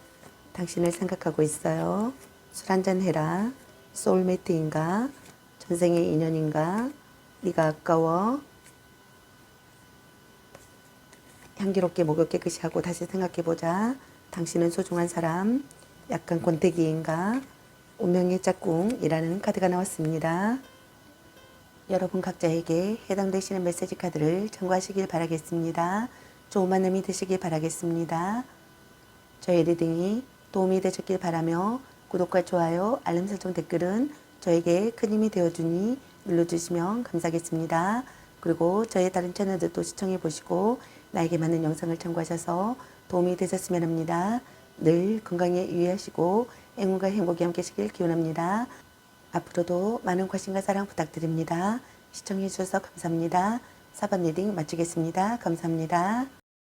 당신을 생각하고 있어요. 술 한잔 해라. 소울메이트인가? 전생의 인연인가? 네가 아까워. 향기롭게 목욕 깨끗이 하고 다시 생각해보자. 당신은 소중한 사람. 약간 권태기인가? 운명의 짝꿍이라는 카드가 나왔습니다. 여러분 각자에게 해당되시는 메시지 카드를 참고하시길 바라겠습니다. 좋은 만남이 되시길 바라겠습니다. 저희 리딩이 도움이 되셨길 바라며 구독과 좋아요, 알림 설정 댓글은 저에게 큰 힘이 되어주니 눌러주시면 감사하겠습니다. 그리고 저의 다른 채널들도 시청해 보시고 나에게 맞는 영상을 참고하셔서 도움이 되셨으면 합니다. 늘 건강에 유의하시고 행운과 행복이 함께 하시길 기원합니다. 앞으로도 많은 관심과 사랑 부탁드립니다. 시청해 주셔서 감사합니다. 4번 리딩 마치겠습니다. 감사합니다.